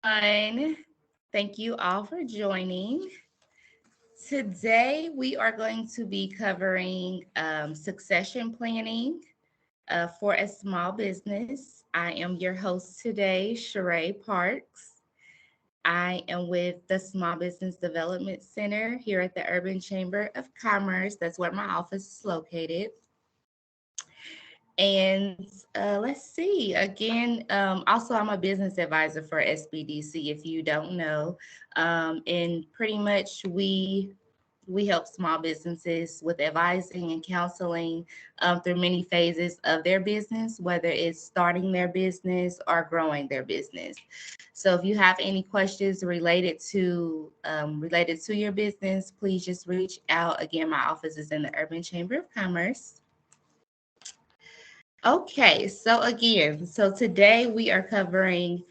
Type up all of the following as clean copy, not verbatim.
everyone. Thank you all for joining. Today, we are going to be covering succession planning for a small business. I am your host today, Sheree Parks. I am with the Small Business Development Center here at the Urban Chamber of Commerce. That's where my office is located. And let's see. Again, also I'm a business advisor for SBDC. If you don't know, and pretty much we help small businesses with advising and counseling through many phases of their business, whether it's starting their business or growing their business. So if you have any questions related to your business, please just reach out. Again, my office is in the Urban Chamber of Commerce. Okay, so today we are covering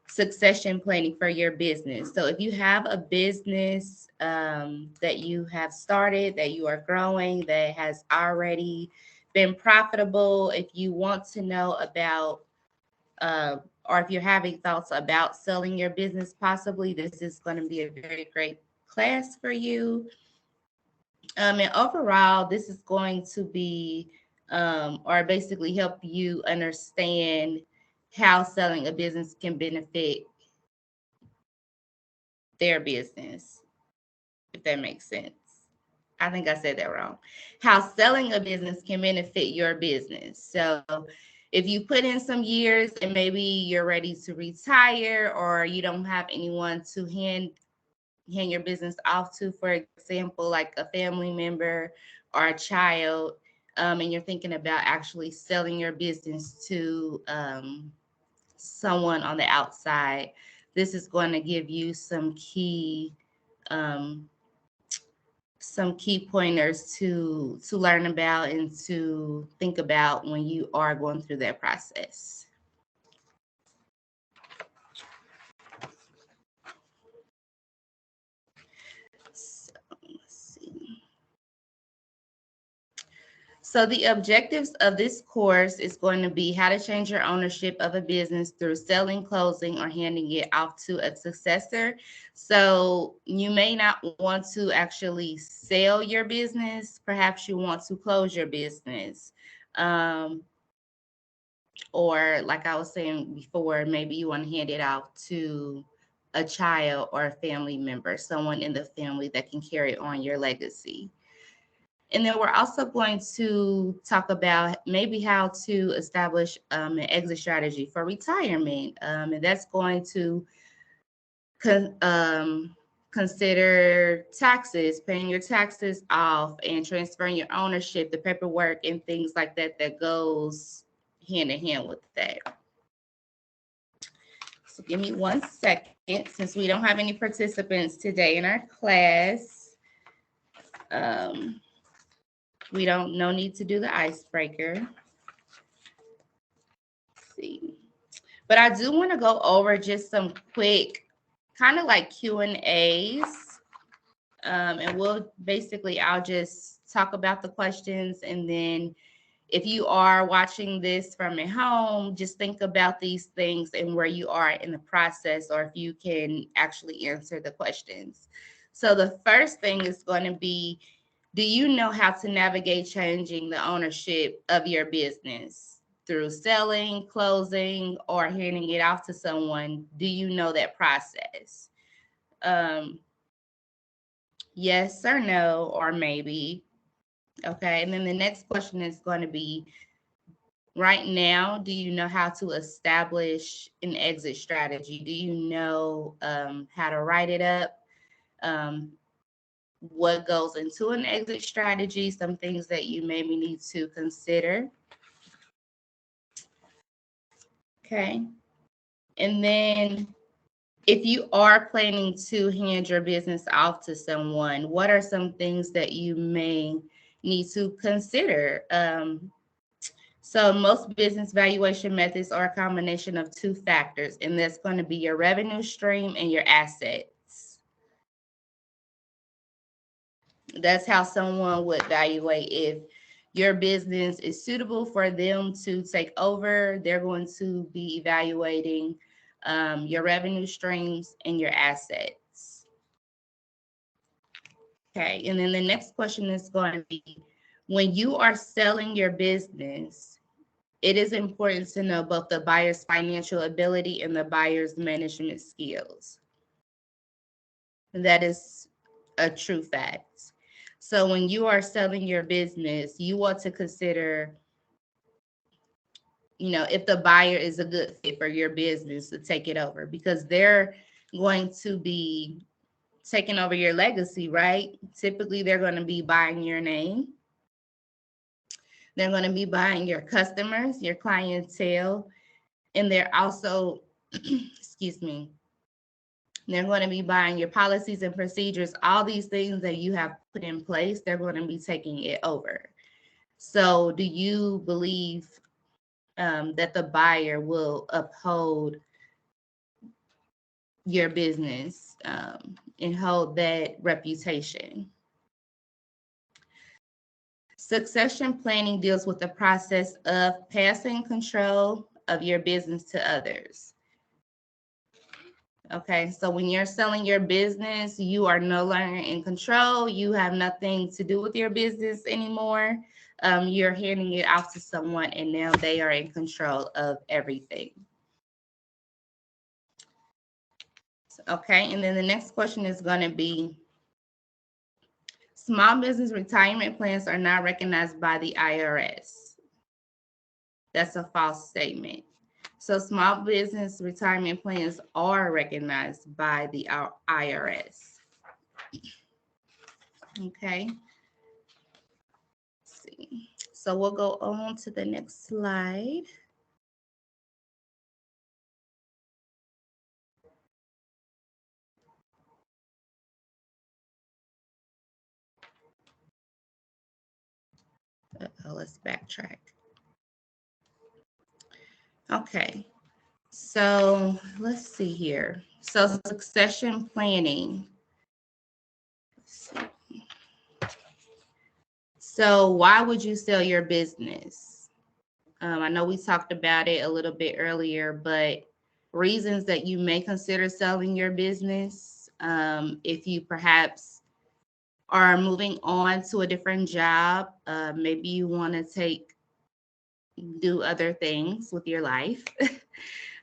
succession planning for your business. So if you have a business that you have started, that you are growing, that has already been profitable, if you want to know about, or if you're having thoughts about selling your business, possibly this is going to be a very great class for you. And overall, this is going to be, or basically help you understand how selling a business can benefit their business, if that makes sense. I think I said that wrong. How selling a business can benefit your business. So if you put in some years and maybe you're ready to retire or you don't have anyone to hand your business off to, for example, like a family member or a child, and you're thinking about actually selling your business to someone on the outside, this is going to give you um, some key pointers to learn about and to think about when you are going through that process. So, let's see. So the objectives of this course is going to be how to change your ownership of a business through selling, closing, or handing it off to a successor. So you may not want to actually sell your business. Perhaps you want to close your business. Um, or like I was saying before, maybe you want to hand it off to a child or a family member, someone in the family that can carry on your legacy. And then we're also going to talk about maybe how to establish an exit strategy for retirement. And that's going to con- um, consider taxes, paying your taxes off, and transferring your ownership, the paperwork, and things like that that goes hand in hand with that. So give me 1 second. Since we don't have any participants today in our class, um, we don't no need to do the icebreaker. Let's see. But I do want to go over just some quick kind of like Q&As. And I'll just talk about the questions. And then if you are watching this from at home, just think about these things and where you are in the process, or if you can actually answer the questions. So the first thing is going to be, do you know how to navigate changing the ownership of your business through selling, closing, or handing it off to someone? Do you know that process? Um, yes or no, or maybe. Okay. And then the next question is going to be, right now, do you know how to establish an exit strategy? Do you know how to write it up? Um, what goes into an exit strategy? Some things that you maybe need to consider. Okay. And then if you are planning to hand your business off to someone, what are some things that you may need to consider? So most business valuation methods are a combination of two factors, and that's going to be your revenue stream and your assets. That's how someone would evaluate if your business is suitable for them to take over. They're going to be evaluating your revenue streams, and your assets. Okay, and then the next question is going to be, when you are selling your business, it is important to know both the buyer's financial ability and the buyer's management skills. And that is a true fact. So when you are selling your business, you want to consider, if the buyer is a good fit for your business to take it over, because they're going to be taking over your legacy, right? Typically, they're going to be buying your name. They're going to be buying your customers, your clientele, and they're also, excuse me, they're going to be buying your policies and procedures, all these things that you have put in place, they're going to be taking it over. So do you believe that the buyer will uphold your business and hold that reputation? Succession planning deals with the process of passing control of your business to others. Okay, so when you're selling your business, you are no longer in control. You have nothing to do with your business anymore. You're handing it off to someone, and now they are in control of everything. Okay, and then the next question is going to be, small business retirement plans are not recognized by the IRS. That's a false statement. So small business retirement plans are recognized by the IRS. Okay. Let's see. So we'll go on to the next slide. Let's backtrack. Okay. So let's see here. So succession planning. So why would you sell your business? I know we talked about it a little bit earlier, but reasons that you may consider selling your business, if you perhaps are moving on to a different job, maybe you want to do other things with your life.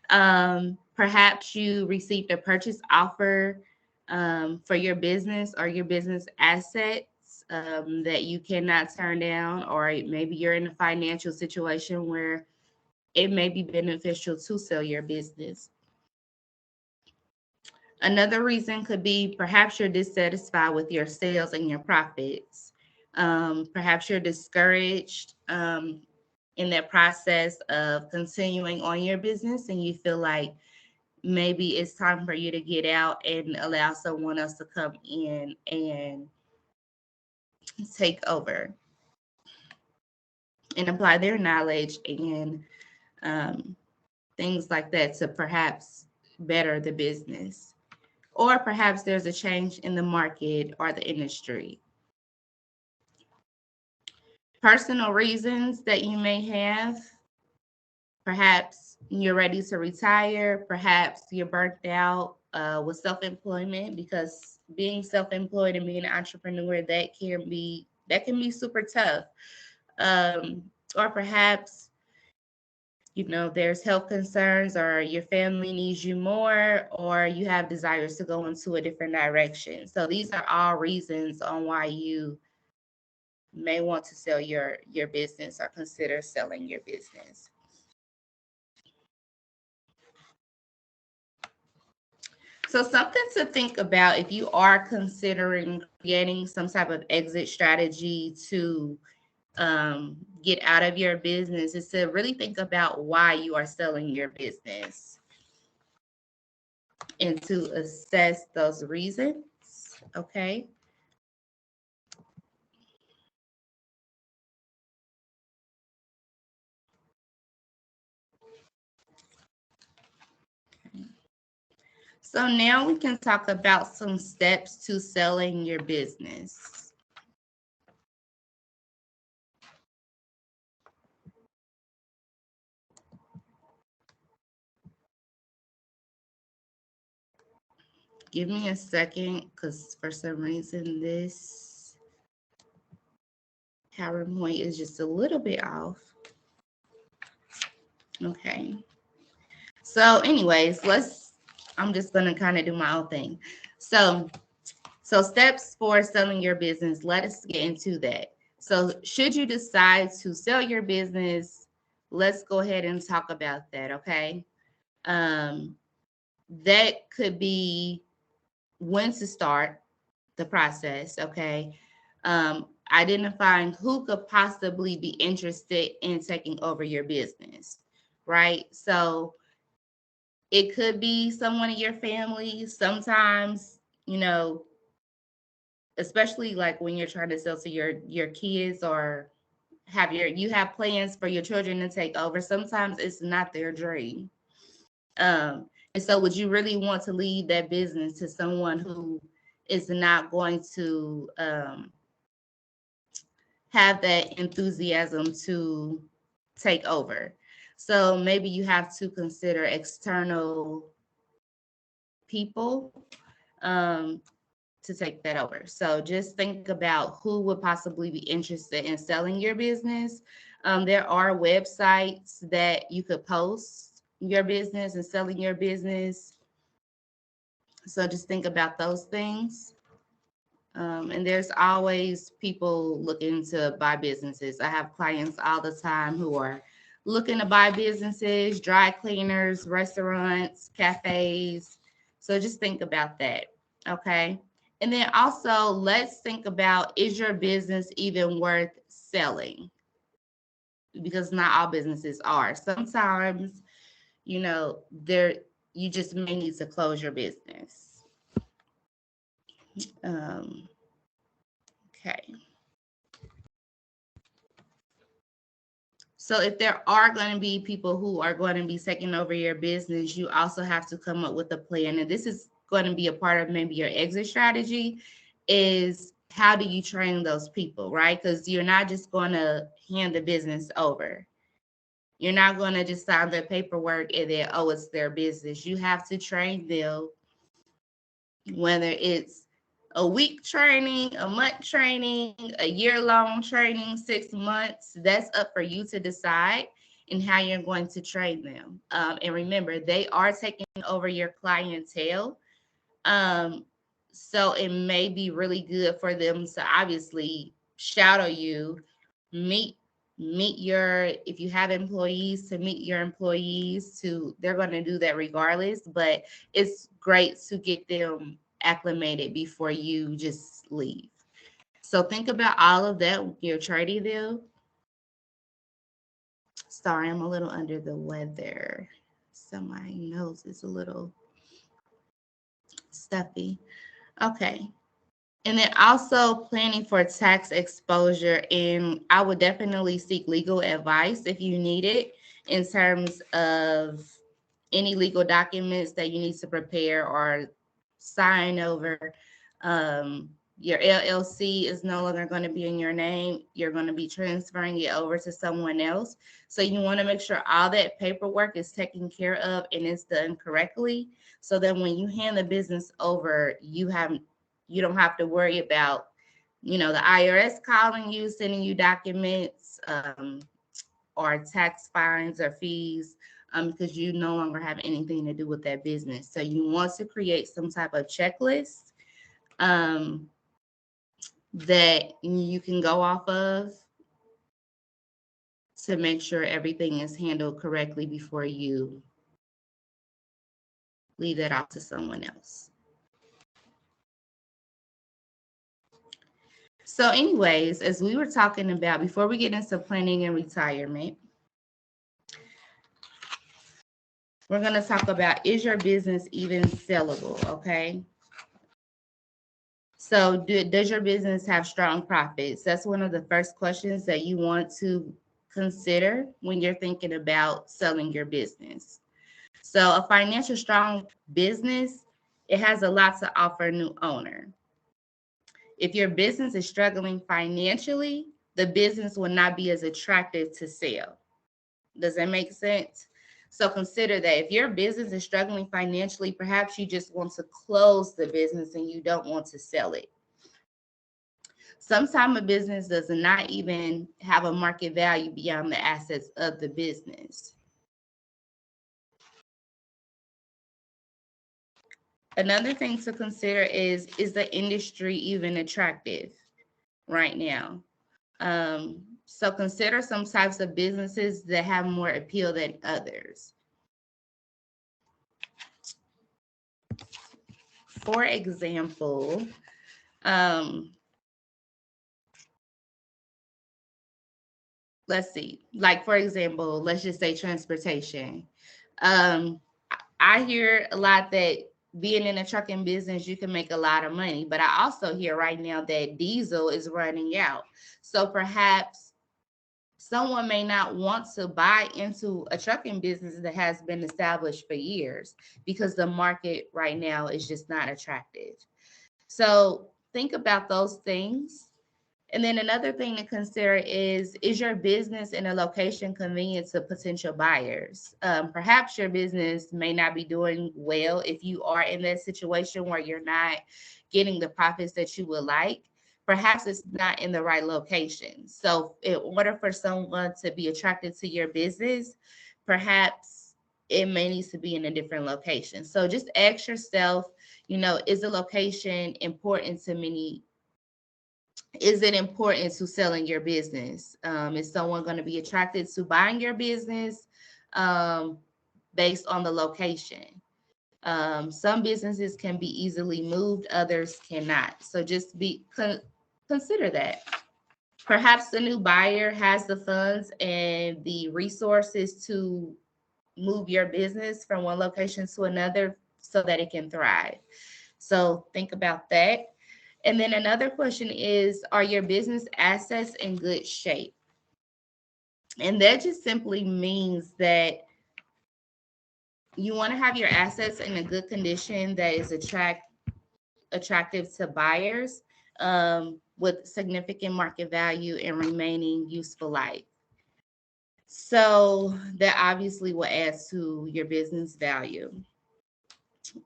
Perhaps you received a purchase offer for your business or your business assets that you cannot turn down, or maybe you're in a financial situation where it may be beneficial to sell your business. Another reason could be perhaps you're dissatisfied with your sales and your profits. Perhaps you're discouraged in that process of continuing on your business, and you feel like maybe it's time for you to get out and allow someone else to come in and take over and apply their knowledge and things like that to perhaps better the business. Or perhaps there's a change in the market or the industry. Personal reasons that you may have. Perhaps you're ready to retire. Perhaps you're burnt out with self-employment, because being self-employed and being an entrepreneur, that can be super tough. Or perhaps there's health concerns, or your family needs you more, or you have desires to go into a different direction. So these are all reasons on why you may want to sell your business or consider selling your business. So something to think about if you are considering creating some type of exit strategy to get out of your business is to really think about why you are selling your business and to assess those reasons. Okay. So now we can talk about some steps to selling your business. Give me a second, because for some reason this PowerPoint is just a little bit off. Okay. So anyways, I'm just going to kind of do my own thing. So steps for selling your business, let us get into that. So should you decide to sell your business, let's go ahead and talk about that, okay? That could be when to start the process, okay? Identifying who could possibly be interested in taking over your business, right? So it could be someone in your family. Sometimes, especially like when you're trying to sell to your kids, or you have plans for your children to take over. Sometimes it's not their dream. And so would you really want to leave that business to someone who is not going to have that enthusiasm to take over? So maybe you have to consider external people to take that over. So just think about who would possibly be interested in selling your business. There are websites that you could post your business and selling your business. So just think about those things. And there's always people looking to buy businesses. I have clients all the time who are looking to buy businesses, dry cleaners, restaurants, cafes. So just think about that. Okay. And then also let's think about, is your business even worth selling? Because not all businesses are. Sometimes, there you just may need to close your business. Um, okay. So if there are going to be people who are going to be taking over your business, you also have to come up with a plan. And this is going to be a part of maybe your exit strategy, is how do you train those people, right? Because you're not just going to hand the business over. You're not going to just sign the paperwork and then, oh, it's their business. You have to train them, whether it's a week training, a month training, a year-long training, 6 months. That's up for you to decide and how you're going to train them. And remember, they are taking over your clientele. So it may be really good for them to obviously shadow you, meet if you have employees, to meet your employees. They're going to do that regardless, but it's great to get them acclimated before you just leave. So think about all of that when you're trading them. Sorry, I'm a little under the weather, so my nose is a little stuffy. Okay. And then also planning for tax exposure. And I would definitely seek legal advice if you need it, in terms of any legal documents that you need to prepare or sign over. Your LLC is no longer going to be in your name. You're going to be transferring it over to someone else. So you want to make sure all that paperwork is taken care of and it's done correctly, so that when you hand the business over, you don't have to worry about, the IRS calling you, sending you documents, or tax fines or fees, because you no longer have anything to do with that business. So you want to create some type of checklist that you can go off of to make sure everything is handled correctly before you leave that off to someone else. So anyways, as we were talking about, before we get into planning and retirement, we're going to talk about, is your business even sellable? Okay. So does your business have strong profits? That's one of the first questions that you want to consider when you're thinking about selling your business. So a financial strong business, it has a lot to offer a new owner. If your business is struggling financially, the business will not be as attractive to sell. Does that make sense? So consider that if your business is struggling financially, perhaps you just want to close the business and you don't want to sell it. Sometimes a business does not even have a market value beyond the assets of the business. Another thing to consider is the industry even attractive right now? So consider some types of businesses that have more appeal than others. For example, let's see, like for example, let's just say transportation. Um, I hear a lot that being in a trucking business, you can make a lot of money, but I also hear right now that diesel is running out. So perhaps someone may not want to buy into a trucking business that has been established for years because the market right now is just not attractive. So think about those things. And then another thing to consider is your business in a location convenient to potential buyers? Perhaps your business may not be doing well if you are in that situation where you're not getting the profits that you would like. Perhaps it's not in the right location. So, in order for someone to be attracted to your business, perhaps it may need to be in a different location. So, just ask yourself, is the location important to many? Is it important to selling your business? Is someone going to be attracted to buying your business um, based on the location? Some businesses can be easily moved, others cannot. So just consider that. Perhaps the new buyer has the funds and the resources to move your business from one location to another so that it can thrive. So think about that. And then another question is, are your business assets in good shape? And that just simply means that you want to have your assets in a good condition that is attractive to buyers, with significant market value and remaining useful life. So that obviously will add to your business value.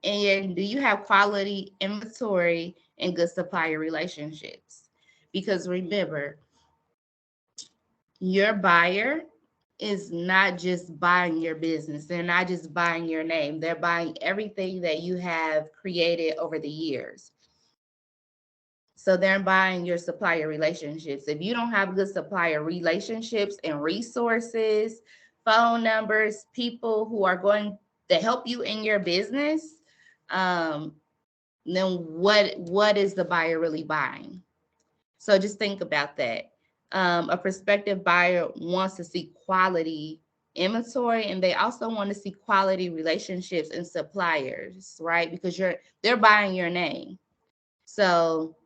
And do you have quality inventory and good supplier relationships? Because remember, your buyer is not just buying your business. They're not just buying your name. They're buying everything that you have created over the years. So they're buying your supplier relationships. If you don't have good supplier relationships and resources, phone numbers, people who are going to help you in your business, then what is the buyer really buying? So just think about that. A prospective buyer wants to see quality inventory, and they also want to see quality relationships and suppliers, right? Because they're buying your name. So,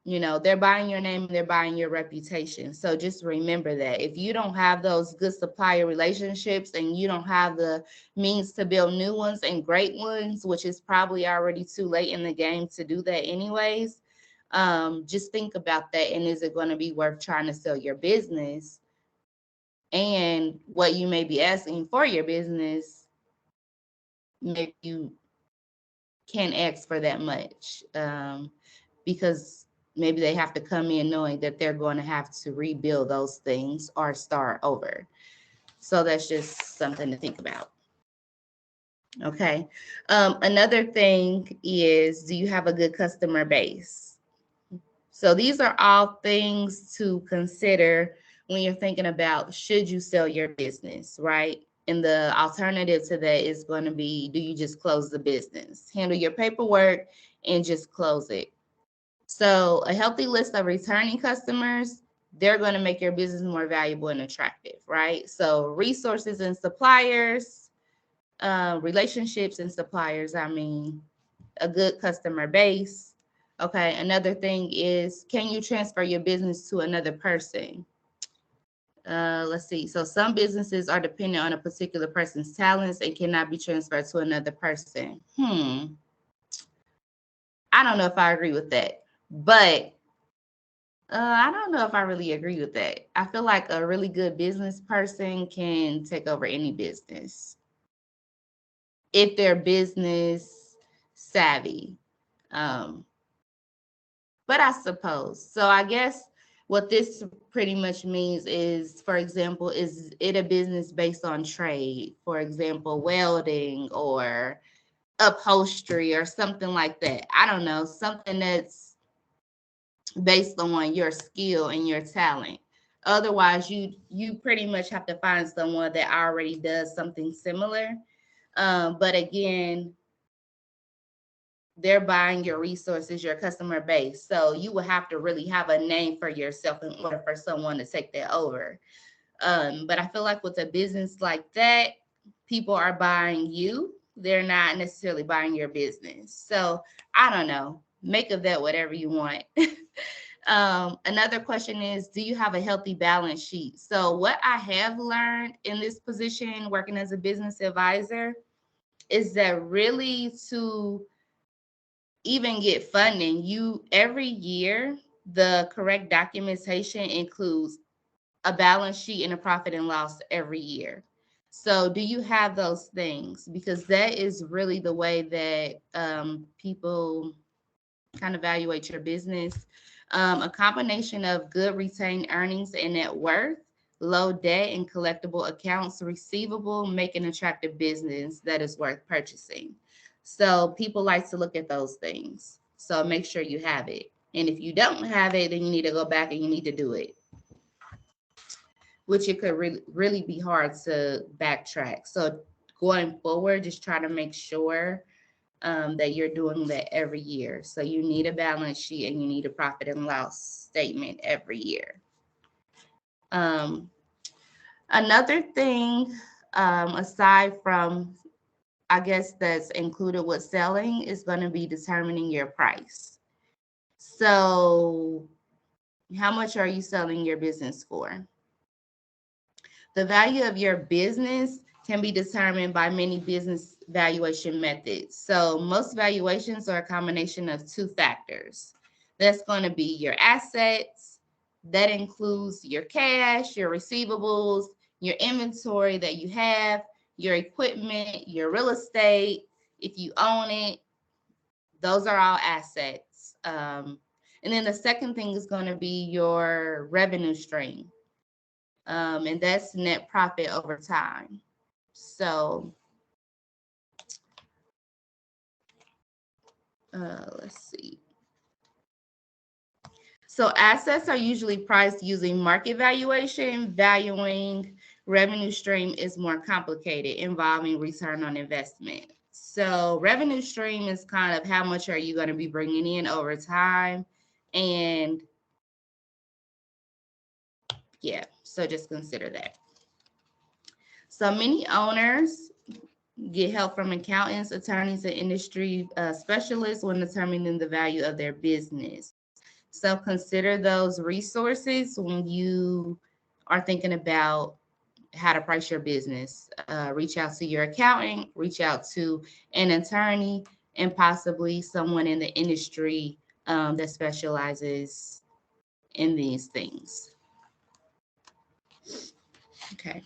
they're buying your name, they're buying your reputation. So just remember that if you don't have those good supplier relationships and you don't have the means to build new ones and great ones, which is probably already too late in the game to do that anyways, just think about that. And is it going to be worth trying to sell your business? And what you may be asking for your business, maybe you can't ask for that much, because maybe they have to come in knowing that they're going to have to rebuild those things or start over. So that's just something to think about. Okay. Another thing is, do you have a good customer base? So these are all things to consider when you're thinking about, should you sell your business, right? And the alternative to that is going to be, do you just close the business, handle your paperwork, and just close it? So a healthy list of returning customers, they're going to make your business more valuable and attractive, right? So resources and suppliers, relationships and suppliers, a good customer base. Okay, another thing is, can you transfer your business to another person? Let's see. So some businesses are dependent on a particular person's talents and cannot be transferred to another person. I don't know if I agree with that, but I don't know if I really agree with that. I feel like a really good business person can take over any business if they're business savvy. Um, but I suppose so. I guess what this pretty much means is, for example, is it a business based on trade? For example, welding or upholstery or something like that. I don't know, something that's based on your skill and your talent. Otherwise, you pretty much have to find someone that already does something similar. But again, they're buying your resources, your customer base. So you will have to really have a name for yourself in order for someone to take that over. But I feel like with a business like that, people are buying you. They're not necessarily buying your business. So I don't know. Make of that whatever you want. Another question is, do you have a healthy balance sheet? So what I have learned in this position, working as a business advisor, is that really to even get funding, you every year, the correct documentation includes a balance sheet and a profit and loss every year. So, do you have those things? Because that is really the way that people kind of evaluate your business. A combination of good retained earnings and net worth, low debt, and collectible accounts receivable make an attractive business that is worth purchasing. So, people like to look at those things. So, make sure you have it. And if you don't have it, then you need to go back and you need to do it, which it could really be hard to backtrack. So going forward, just try to make sure that you're doing that every year. So you need a balance sheet and you need a profit and loss statement every year. Um, Another thing, aside from, I guess, that's included with selling, is going to be determining your price. So how much are you selling your business for? The value of your business can be determined by many business valuation methods. So, most valuations are a combination of two factors. That's going to be your assets, that includes your cash, your receivables, your inventory that you have, your equipment, your real estate, if you own it, those are all assets. And then the second thing is going to be your revenue stream, and that's net profit over time. So let's see. So assets are usually priced using market valuation. Valuing revenue stream is more complicated, involving return on investment. So revenue stream is kind of how much are you going to be bringing in over time, and yeah, so just consider that. So many owners get help from accountants, attorneys, and industry specialists when determining the value of their business. So consider those resources when you are thinking about how to price your business. Reach out to your accountant, reach out to an attorney, and possibly someone in the industry that specializes in these things. Okay.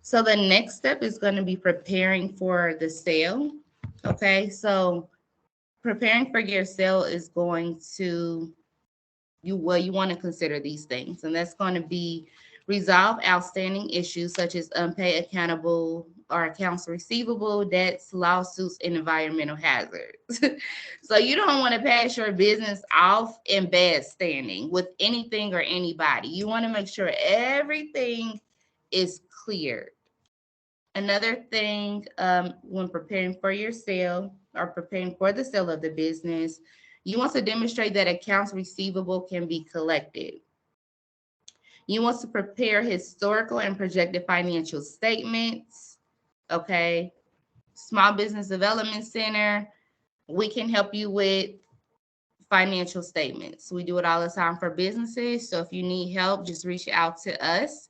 So the next step is going to be preparing for the sale. Okay. So preparing for your sale is going to you want to consider these things, and that's going to be resolve outstanding issues such as unpaid accountable or accounts receivable, debts, lawsuits, and environmental hazards. So you don't want to pass your business off in bad standing with anything or anybody. You want to make sure everything is clear. Another thing, when preparing for your sale or preparing for the sale of the business, you want to demonstrate that accounts receivable can be collected. You want to prepare historical and projected financial statements. Okay. Small Business Development Center, we can help you with financial statements. We do it all the time for businesses. So if you need help, just reach out to us.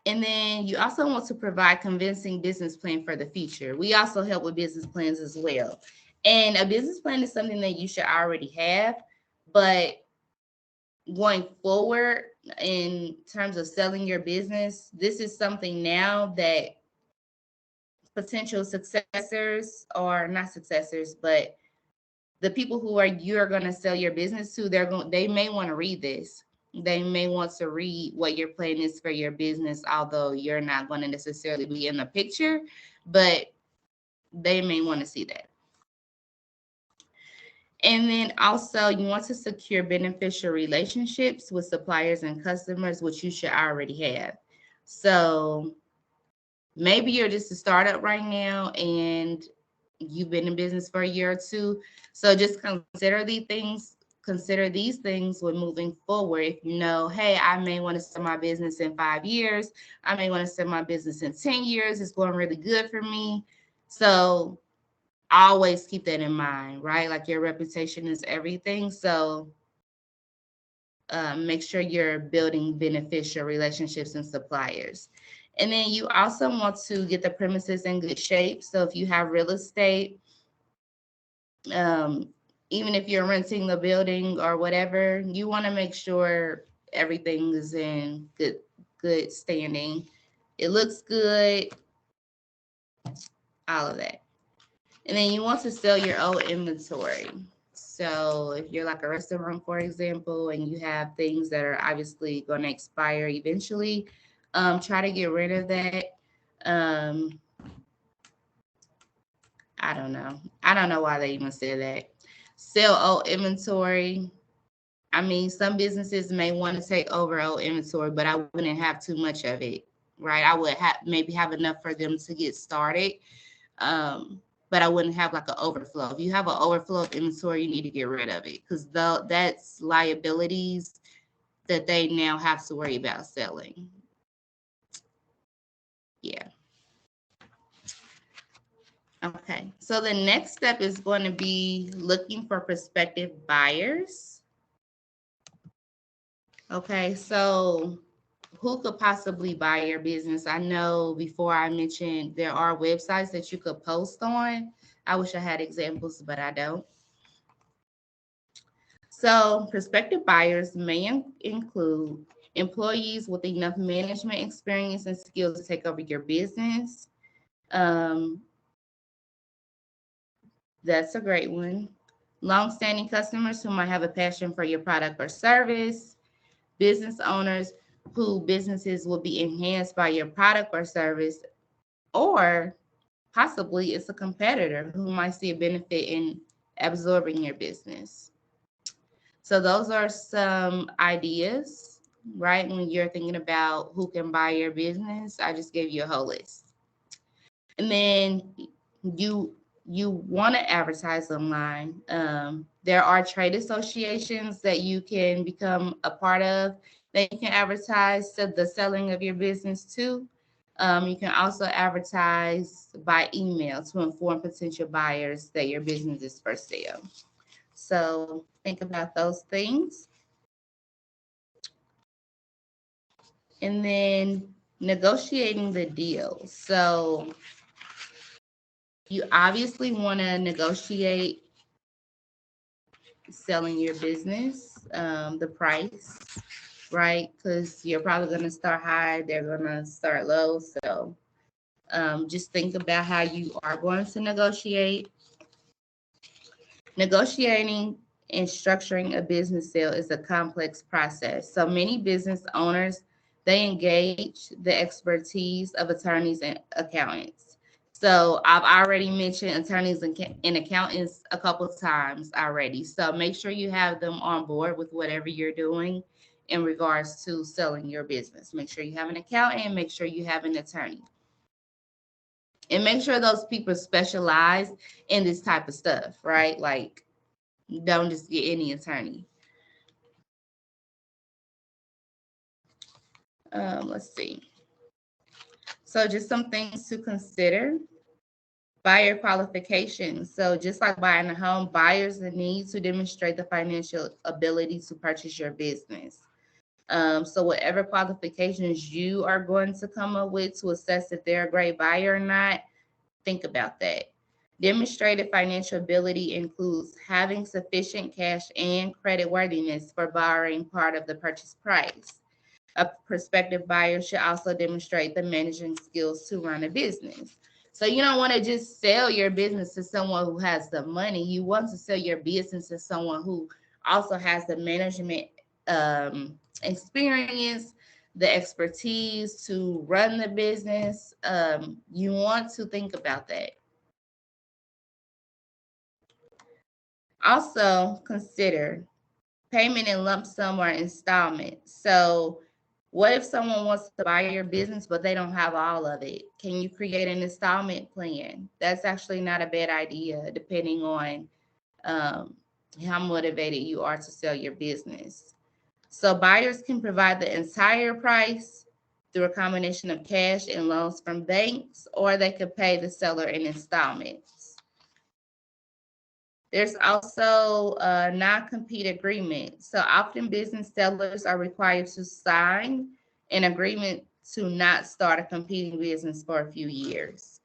And then you also want to provide convincing business plan for the future. We also help with business plans as well. And a business plan is something that you should already have, but going forward in terms of selling your business, this is something now that potential successors, or not successors, but the people who are you're going to sell your business to, they may want to read this. They may want to read what your plan is for your business, although you're not going to necessarily be in the picture, but they may want to see that. And then also you want to secure beneficial relationships with suppliers and customers, which you should already have. So maybe you're just a startup right now and you've been in business for a year or two. So just consider these things when moving forward. If you know, hey, I may want to start my business in 5 years. I may want to start my business in 10 years. It's going really good for me. So always keep that in mind, right? Like your reputation is everything. So make sure you're building beneficial relationships and suppliers. And then you also want to get the premises in good shape. So if you have real estate, um, even if you're renting the building or whatever, you want to make sure everything is in good standing. It looks good, all of that. And then you want to sell your old inventory. So if you're like a restaurant, for example, and you have things that are obviously going to expire eventually, try to get rid of that. Um, I don't know. I don't know why they even said that. Sell old inventory. I mean, some businesses may want to take over old inventory, but I wouldn't have too much of it, right? I would maybe have enough for them to get started, but I wouldn't have like an overflow. If you have an overflow of inventory, you need to get rid of it because that's liabilities that they now have to worry about selling. Yeah. Okay. So the next step is going to be looking for prospective buyers. Okay. So who could possibly buy your business? I know before I mentioned there are websites that you could post on. I wish I had examples, but I don't. So prospective buyers may include employees with enough management experience and skills to take over your business. Um, that's a great one. Long-standing customers who might have a passion for your product or service. Business owners who businesses will be enhanced by your product or service, or possibly it's a competitor who might see a benefit in absorbing your business. So those are some ideas, right? When you're thinking about who can buy your business, I just gave you a whole list. And then you want to advertise online. There are trade associations that you can become a part of that you can advertise the selling of your business to. You can also advertise by email to inform potential buyers that your business is for sale. So think about those things. And then negotiating the deal. So you obviously want to negotiate selling your business, the price, right? Because you're probably going to start high, they're going to start low. So just think about how you are going to negotiate. Negotiating and structuring a business sale is a complex process. So many business owners, they engage the expertise of attorneys and accountants. So I've already mentioned attorneys and accountants a couple of times already. So make sure you have them on board with whatever you're doing in regards to selling your business. Make sure you have an accountant, make sure you have an attorney. And make sure those people specialize in this type of stuff, right? Like, don't just get any attorney. Let's see. So just some things to consider. Buyer qualifications. So just like buying a home, buyers need to demonstrate the financial ability to purchase your business. So whatever qualifications you are going to come up with to assess if they're a great buyer or not, think about that. Demonstrated financial ability includes having sufficient cash and credit worthiness for borrowing part of the purchase price. A prospective buyer should also demonstrate the managing skills to run a business. So you don't want to just sell your business to someone who has the money. You want to sell your business to someone who also has the management experience, the expertise to run the business. You want to think about that. Also consider payment in lump sum or installment. So what if someone wants to buy your business, but they don't have all of it? Can you create an installment plan? That's actually not a bad idea, depending on um, how motivated you are to sell your business. So buyers can provide the entire price through a combination of cash and loans from banks, or they could pay the seller in installments. There's also a non-compete agreement. So often business sellers are required to sign an agreement to not start a competing business for a few years.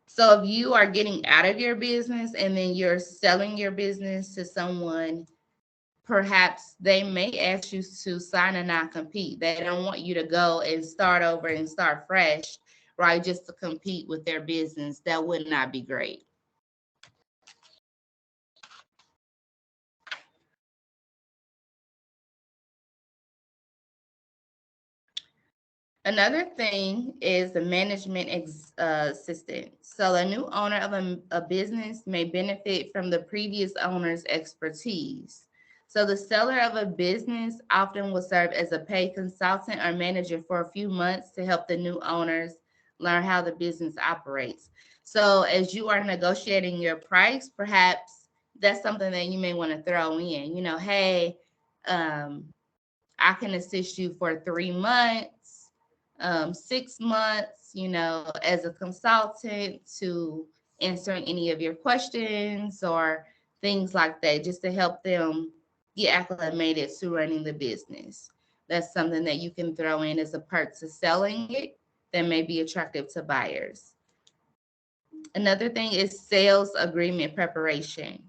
So if you are getting out of your business and then you're selling your business to someone, perhaps they may ask you to sign a non-compete. They don't want you to go and start over and start fresh, right? Just to compete with their business. That would not be great. Another thing is the management assistant. So a new owner of a business may benefit from the previous owner's expertise. So the seller of a business often will serve as a paid consultant or manager for a few months to help the new owners learn how the business operates. So as you are negotiating your price, perhaps that's something that you may want to throw in. You know, hey, um, I can assist you for 3 months, 6 months, as a consultant to answer any of your questions or things like that, just to help them get acclimated to running the business. That's something that you can throw in as a perk to selling it that may be attractive to buyers. Another thing is sales agreement preparation.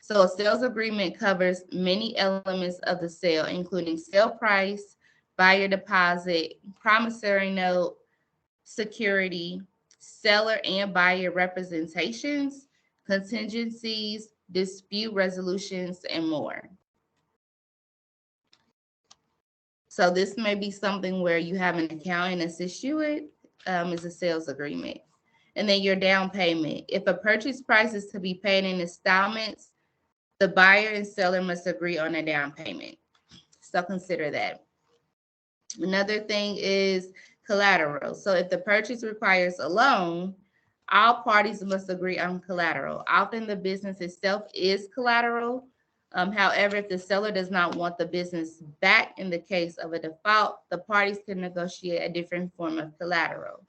So a sales agreement covers many elements of the sale, including sale price, buyer deposit, promissory note, security, seller and buyer representations, contingencies, dispute resolutions, and more. So this may be something where you have an accountant assist you with, is a sales agreement. And then your down payment. If a purchase price is to be paid in installments, the buyer and seller must agree on a down payment. So consider that. Another thing is collateral. So if the purchase requires a loan, all parties must agree on collateral. Often the business itself is collateral. However, if the seller does not want the business back in the case of a default, the parties can negotiate a different form of collateral.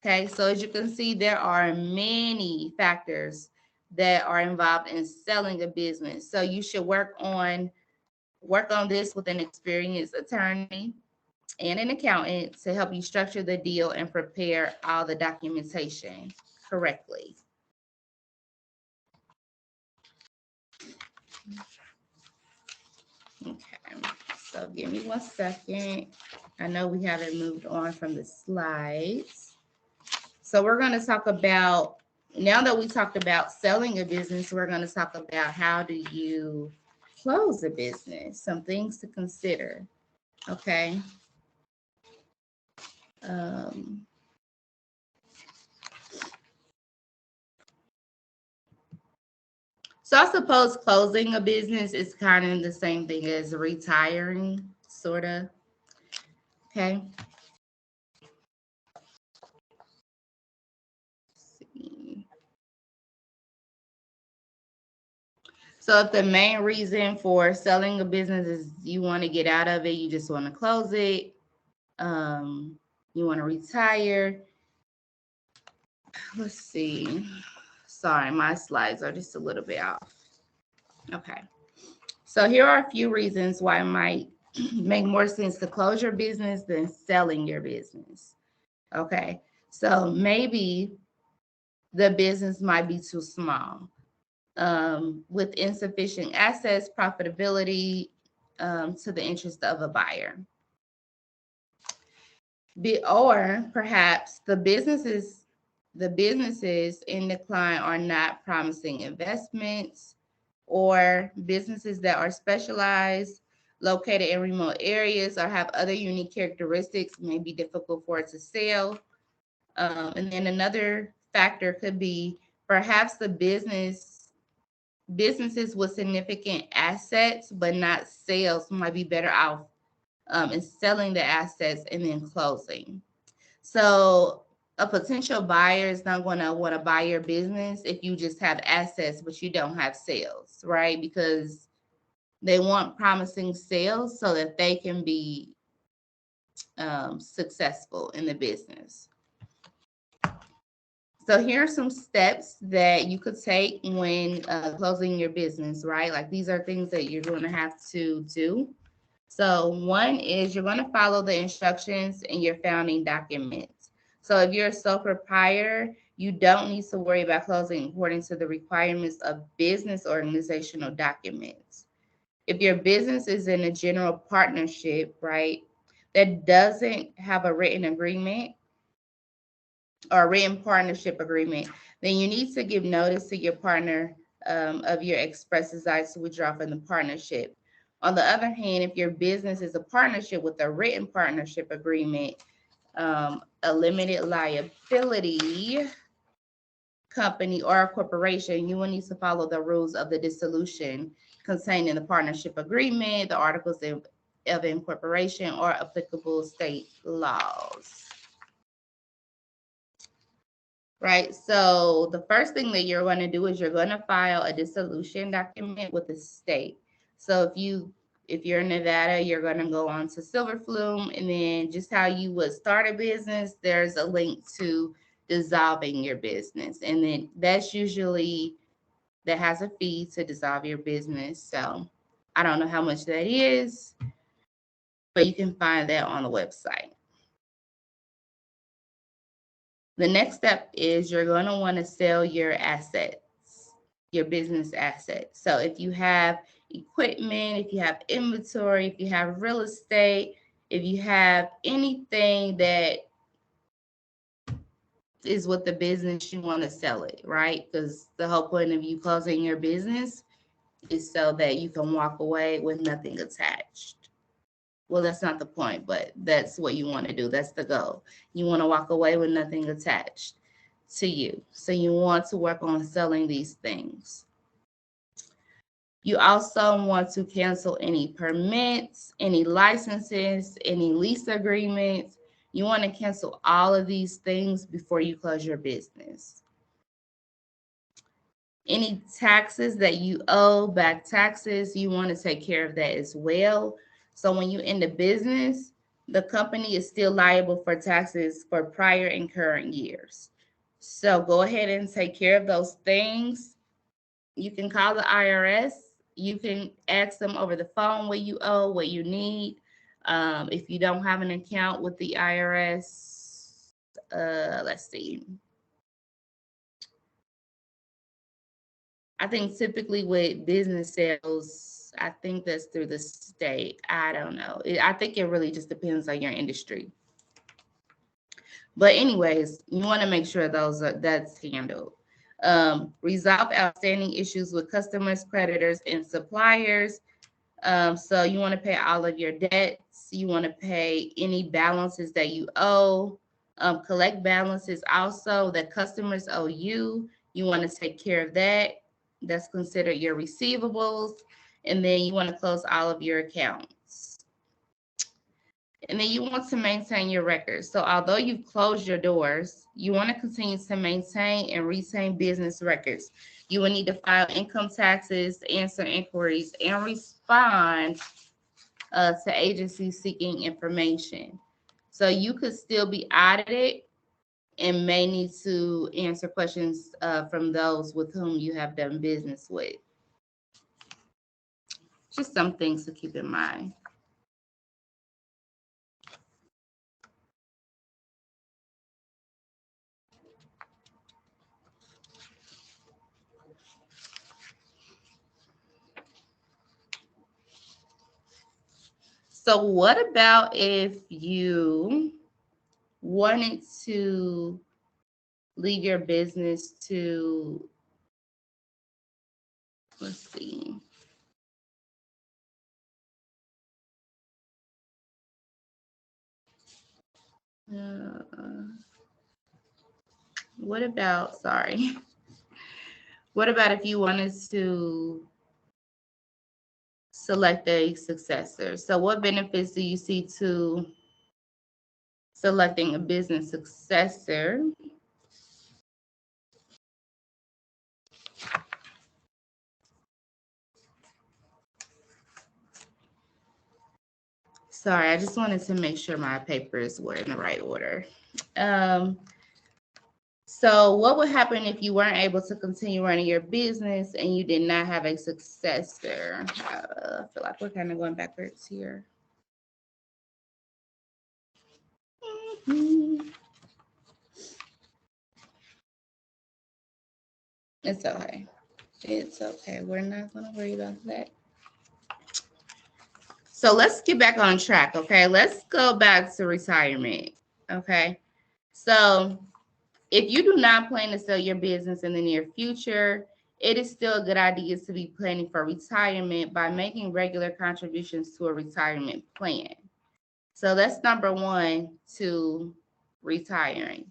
Okay, so as you can see, there are many factors that are involved in selling a business. So you should work on this with an experienced attorney and an accountant to help you structure the deal and prepare all the documentation correctly. Okay, so give me 1 second. I know we haven't moved on from the slides. So we're going to talk about, now that we talked about selling a business, we're going to talk about how do you close a business, some things to consider. Okay. Um, so I suppose closing a business is kind of the same thing as retiring, sort of. Okay. Let's see. So if the main reason for selling a business is you want to get out of it, you just want to close it, you want to retire. Let's see. Sorry, my slides are just a little bit off. Okay. So here are a few reasons why it might make more sense to close your business than selling your business. Okay. So maybe the business might be too small. With insufficient assets, profitability to the interest of a buyer. Or perhaps the businesses in decline are not promising investments, or businesses that are specialized, located in remote areas, or have other unique characteristics may be difficult for it to sell. And then another factor could be perhaps the businesses with significant assets but not sales might be better off in selling the assets and then closing. So a potential buyer is not going to want to buy your business if you just have assets but you don't have sales, right? Because they want promising sales so that they can be successful in the business. So here are some steps that you could take when closing your business, right? Like these are things that you're going to have to do. So one is you're going to follow the instructions in your founding documents. So if you're a sole proprietor, you don't need to worry about closing according to the requirements of business organizational documents. If your business is in a general partnership, right, that doesn't have a written agreement or a written partnership agreement, then you need to give notice to your partner of your express desire to withdraw from the partnership. On the other hand, if your business is a partnership with a written partnership agreement, a limited liability company or a corporation, you will need to follow the rules of the dissolution contained in the partnership agreement, the articles of incorporation, or applicable state laws. Right. So the first thing that you're going to do is you're going to file a dissolution document with the state. So if you're in Nevada, you're going to go on to Silver Flume, and then just how you would start a business, there's a link to dissolving your business. And then that has a fee to dissolve your business. So I don't know how much that is, but you can find that on the website. The next step is you're going to want to sell your assets, your business assets. So if you have equipment, if you have inventory, if you have real estate, if you have anything that is with the business, you want to sell it, right? Because the whole point of you closing your business is so that you can walk away with nothing attached. Well, that's not the point, but that's what you want to do. That's the goal. You want to walk away with nothing attached to you. So you want to work on selling these things. You also want to cancel any permits, any licenses, any lease agreements. You want to cancel all of these things before you close your business. Any taxes that you owe, back taxes, you want to take care of that as well. So when you end a business, the company is still liable for taxes for prior and current years. So go ahead and take care of those things. You can call the IRS. You can ask them over the phone what you owe, what you need. If you don't have an account with the IRS, let's see. I think typically with business sales, I think that's through the state. I don't know. I think it really just depends on your industry. But anyways, you want to make sure that's handled. Resolve outstanding issues with customers, creditors, and suppliers. So you want to pay all of your debts. You want to pay any balances that you owe. Collect balances also that customers owe you. You want to take care of that. That's considered your receivables. And then you want to close all of your accounts. And then you want to maintain your records. So although you've closed your doors, you want to continue to maintain and retain business records. You will need to file income taxes, answer inquiries, and respond to agencies seeking information. So you could still be audited and may need to answer questions from those with whom you have done business with. Just some things to keep in mind. So what about if you wanted to leave your business to, let's see. What about, sorry. What about if you wanted to select a successor? So what benefits do you see to selecting a business successor? Sorry, I just wanted to make sure my papers were in the right order. Um, so what would happen if you weren't able to continue running your business and you did not have a successor? I feel like we're kind of going backwards here. Mhm. It's okay. It's okay. We're not going to worry about that. So let's get back on track, okay? Let's go back to retirement, okay? So if you do not plan to sell your business in the near future, it is still a good idea to be planning for retirement by making regular contributions to a retirement plan. So that's number one to retiring.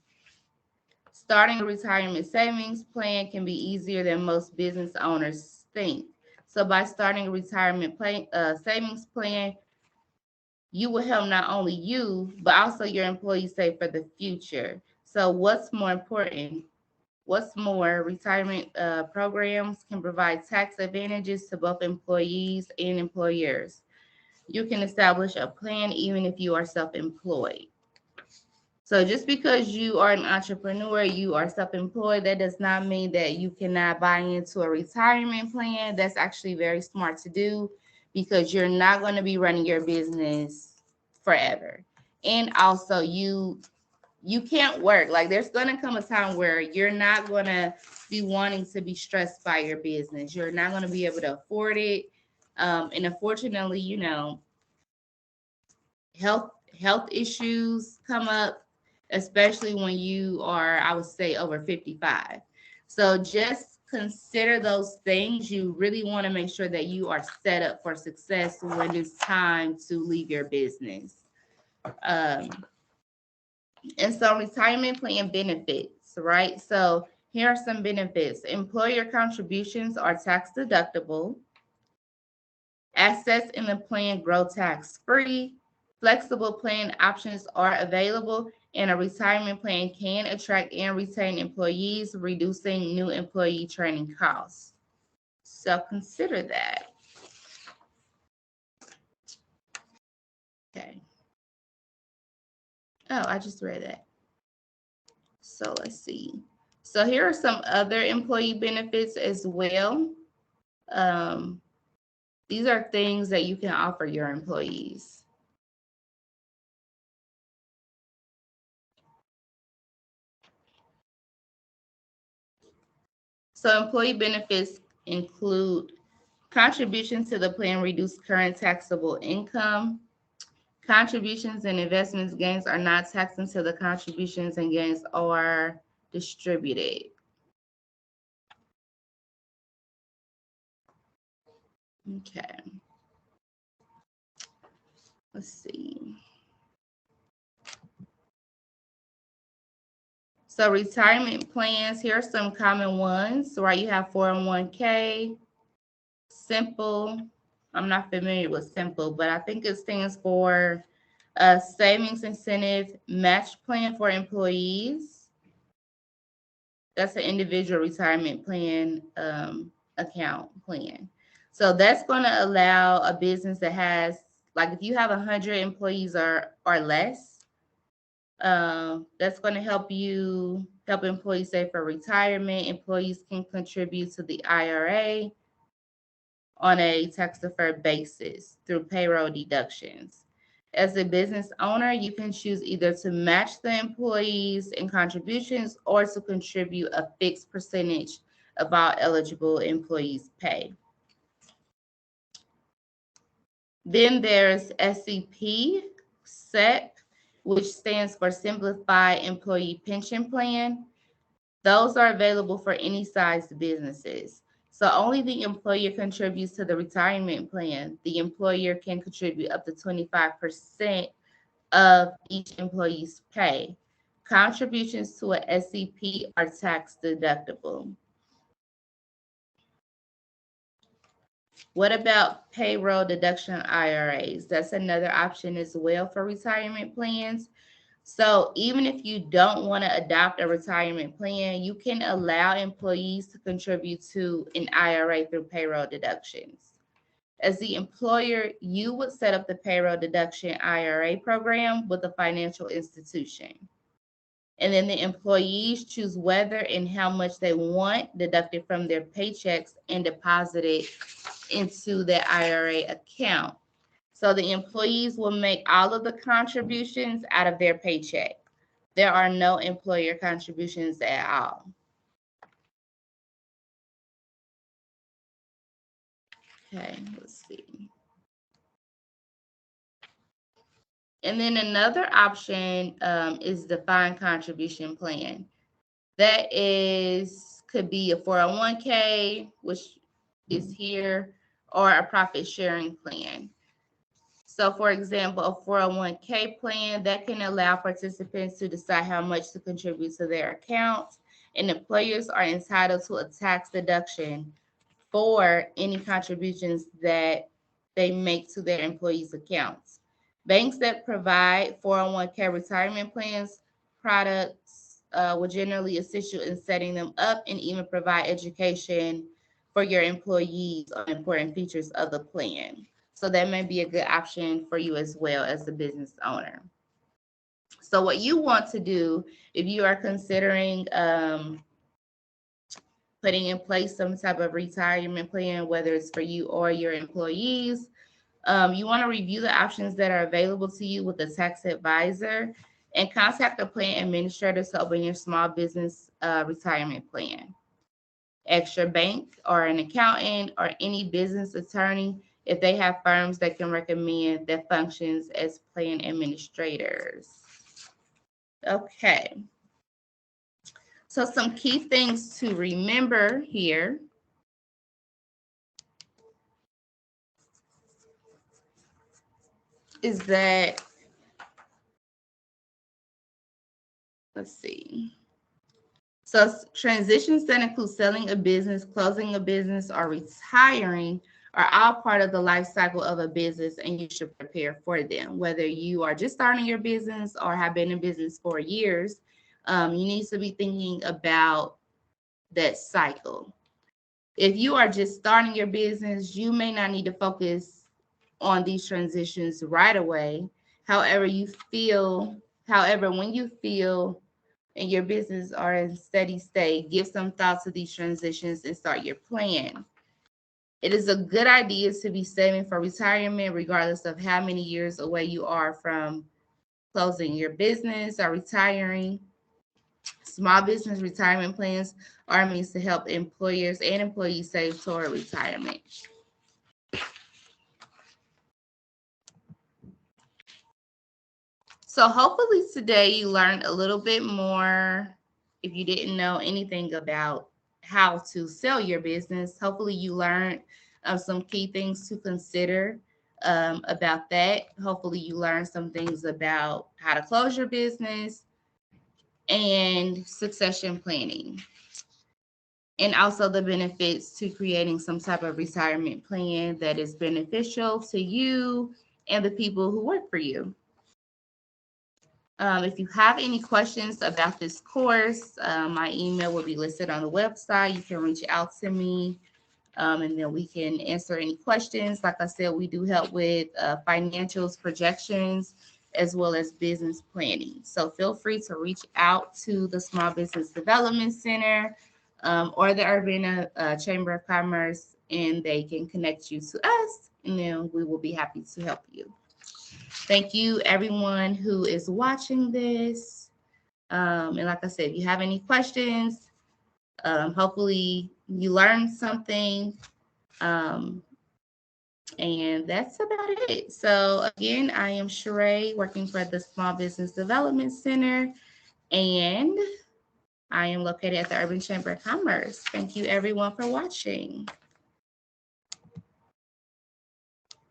Starting a retirement savings plan can be easier than most business owners think. So by starting a retirement savings plan, you will help not only you, but also your employees save for the future. So what's more important? What's more, retirement programs can provide tax advantages to both employees and employers. You can establish a plan even if you are self-employed. So just because you are an entrepreneur, you are self-employed, that does not mean that you cannot buy into a retirement plan. That's actually very smart to do because you're not going to be running your business forever. And also you can't work. Like there's going to come a time where you're not going to be wanting to be stressed by your business. You're not going to be able to afford it. And unfortunately, health issues come up, especially when you are, I would say, over 55. So just consider those things. You really want to make sure that you are set up for success when it's time to leave your business. Um, and so retirement plan benefits, right? So here are some benefits. Employer contributions are tax deductible. Assets in the plan grow tax free. Flexible plan options are available, and a retirement plan can attract and retain employees, reducing new employee training costs. So consider that. Okay. Oh, I just read that. So let's see. So here are some other employee benefits as well. Um, these are things that you can offer your employees. So employee benefits include contributions to the plan reduce current taxable income. Contributions and investments gains are not taxed until the contributions and gains are distributed. Okay, let's see. So retirement plans, here are some common ones, right? You have 401k, simple. I'm not familiar with simple, but I think it stands for savings incentive match plan for employees. That's an individual retirement plan account plan. So that's going to allow a business that has, like, if you have 100 employees or less, that's going to help employees save for retirement. Employees can contribute to the IRA on a tax deferred basis through payroll deductions. As a business owner, you can choose either to match the employees in contributions or to contribute a fixed percentage of all eligible employees' pay. Then there's SEP, SEP, which stands for Simplified Employee Pension Plan. Those are available for any size businesses. So only the employer contributes to the retirement plan. The employer can contribute up to 25% of each employee's pay. Contributions to a SEP are tax deductible. What about payroll deduction IRAs? That's another option as well for retirement plans. So even if you don't want to adopt a retirement plan, you can allow employees to contribute to an IRA through payroll deductions. As the employer, you would set up the payroll deduction IRA program with a financial institution. And then the employees choose whether and how much they want deducted from their paychecks and deposited into their IRA account. So the employees will make all of the contributions out of their paycheck. There are no employer contributions at all. Okay, let's see. And then another option is defined contribution plan. That is could be a 401k, which is here, or a profit sharing plan. So for example, a 401k plan that can allow participants to decide how much to contribute to their account, and employers are entitled to a tax deduction for any contributions that they make to their employees' accounts. Banks that provide 401k retirement plans products will generally assist you in setting them up and even provide education for your employees on important features of the plan. So that may be a good option for you as well as the business owner. So what you want to do if you are considering putting in place some type of retirement plan, whether it's for you or your employees, you want to review the options that are available to you with a tax advisor and contact a plan administrator to open your small business retirement plan. Extra bank or an accountant or any business attorney if they have firms that can recommend that functions as plan administrators. Okay. So some key things to remember here is that, let's see. So transitions that include selling a business, closing a business, or retiring are all part of the life cycle of a business, and you should prepare for them. Whether you are just starting your business or have been in business for years, you need to be thinking about that cycle. If you are just starting your business, you may not need to focus on these transitions right away. However, when you feel and your business are in steady state, give some thought to these transitions and start your plan. It is a good idea to be saving for retirement, regardless of how many years away you are from closing your business or retiring. Small business retirement plans are means to help employers and employees save toward retirement. So hopefully today you learned a little bit more. If you didn't know anything about how to sell your business, hopefully you learned some key things to consider about that. Hopefully you learned some things about how to close your business and succession planning, and also the benefits to creating some type of retirement plan that is beneficial to you and the people who work for you. If you have any questions about this course, my email will be listed on the website. You can reach out to me, and then we can answer any questions. Like I said, we do help with financials, projections, as well as business planning. So feel free to reach out to the Small Business Development Center or the Urban Chamber of Commerce, and they can connect you to us, and then we will be happy to help you. Thank you, everyone who is watching this. And like I said, if you have any questions, hopefully you learned something. Um, And that's about it. So again, I am Sheree, working for the Small Business Development Center, and I am located at the Urban Chamber of Commerce. Thank you everyone for watching.